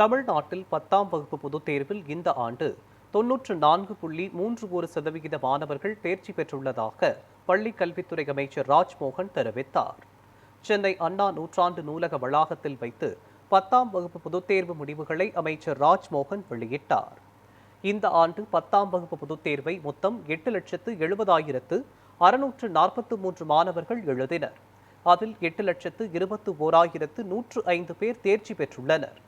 தமிழ்நாட்டில் 10ஆம் வகுப்பு பொதுத் தேர்வில் இந்த ஆண்டு 94.31% மாணவர்கள் தேர்ச்சி பெற்றுள்ளதாக பள்ளிக் கல்வித்துறை அமைச்சர் ராஜ்மோகன் தெரிவித்தார். சென்னை அண்ணா நூற்றாண்டு நூலக வளாகத்தில் வைத்து 10ஆம் வகுப்பு பொதுத் தேர்வு முடிவுகளை அமைச்சர் ராஜ்மோகன் வெளியிட்டார். இந்த ஆண்டு 10ஆம் வகுப்பு பொதுத் தேர்வை மொத்தம் 8,70,643 மாணவர்கள் எழுதினர். அதில் 8,21,105 பேர் தேர்ச்சி பெற்றுள்ளனர்.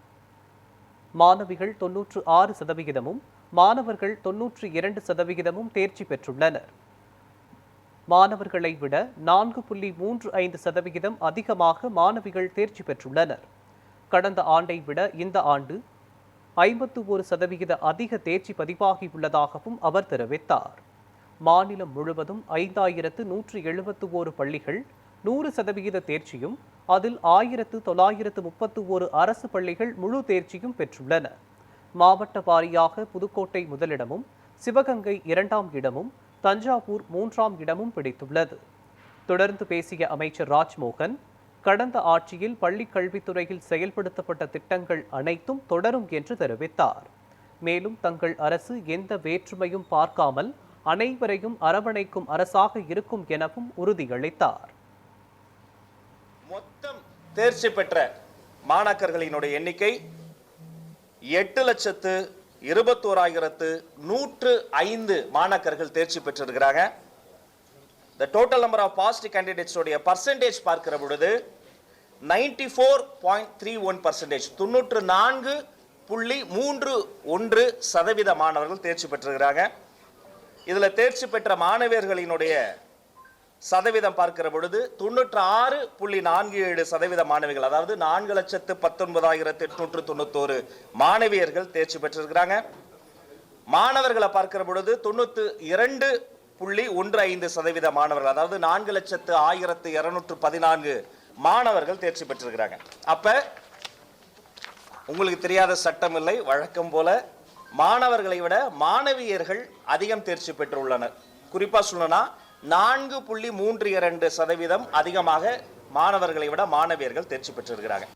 மாணவிகள் 96%, மாணவர்கள் 92% தேர்ச்சி பெற்றுள்ளனர். மாணவர்களை விட 4.35% அதிகமாக மாணவிகள் தேர்ச்சி பெற்றுள்ளனர். கடந்த ஆண்டை விட இந்த ஆண்டு 51% அதிக தேர்ச்சி பதிவாகியுள்ளதாகவும் அவர் தெரிவித்தார். மாநிலம் முழுவதும் 5,171 பள்ளிகள் 100% தேர்ச்சியும், அதில் 1,931 அரசு பள்ளிகள் முழு தேர்ச்சியும் பெற்றுள்ளன. மாவட்ட வாரியாக புதுக்கோட்டை முதலிடமும், சிவகங்கை 2ஆம் இடமும், தஞ்சாவூர் 3ஆம் இடமும் பிடித்துள்ளது. தொடர்ந்து பேசிய அமைச்சர் ராஜ்மோகன், கடந்த ஆட்சியில் பள்ளிக் கல்வித்துறையில் செயல்படுத்தப்பட்ட திட்டங்கள் அனைத்தும் தொடரும் என்று தெரிவித்தார். மேலும் தங்கள் அரசு எந்த வேற்றுமையும் பார்க்காமல் அனைவரையும் அரவணைக்கும் அரசாக இருக்கும் எனவும் உறுதியளித்தார். மொத்தம் தேர்ச்சி பெற்ற மாணாக்கர்களினுடைய எண்ணிக்கை 8,21,105 மாணாக்கர்கள் தேர்ச்சி பெற்றிருக்கிறாங்க. The total number of passed candidates உடைய பர்சன்டேஜ் பார்க்கிற பொழுது 94.31%, 94.31% மாணவர்கள் தேர்ச்சி பெற்றிருக்கிறாங்க. இதுல தேர்ச்சி பெற்ற மாணவியர்களினுடைய சதவீதம் பார்க்கிற பொழுது 96.47% மாணவிகள், அதாவது 4,19,891 மாணவியர்கள் தேர்ச்சி பெற்றிருக்கிறாங்க. மாணவர்களை பார்க்கிற பொழுது 92.15% மாணவர்கள், அதாவது 4,01,214 மாணவர்கள் தேர்ச்சி பெற்றிருக்கிறாங்க. அப்ப உங்களுக்கு தெரியாத சட்டம் இல்லை, வழக்கம் போல மாணவர்களை விட மாணவியர்கள் அதிகம் தேர்ச்சி பெற்றுள்ளனர். குறிப்பா சொல்லணும்னா 4.32% அதிகமாக மாணவர்களை விட மாணவியர்கள் தேர்ச்சி பெற்றிருக்கிறாங்க.